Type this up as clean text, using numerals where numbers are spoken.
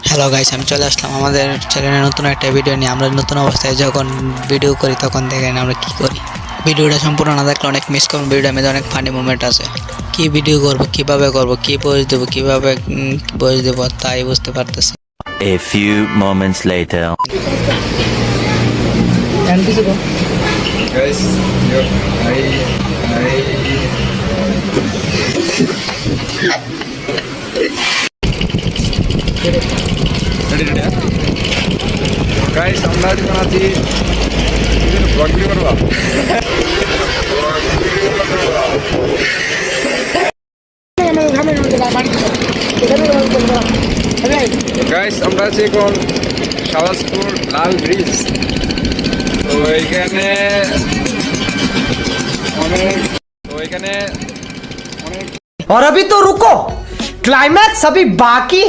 Hello guys, আমি চলে আসলাম আমাদের চ্যানেলে নতুন একটা ভিডিও নিয়ে। আমরা নতুন অবস্থায় যখন ভিডিও করি তখন দেখেন আমরা কি করি। ভিডিওটা সম্পূর্ণ না দেখলে অনেক মিস করবেন। ভিডিওর মধ্যে অনেক ফানি মুভমেন্ট আছে। কি ভিডিও করব, কিভাবে করব, কি ভয়েস দেবো, কিভাবে ভয়েস দেবো তাই বুঝতে পারতেছি। A few moments later. Guys, guys, আমরা যখন আছি ব্লগ ভিডিও করবা গাইস, আমরা আছি এখন শাহবাজপুর লাল ব্রিজ। তো এইখানে অনেক और अभी तो रुको, क्लाइमैक्स अभी बाकी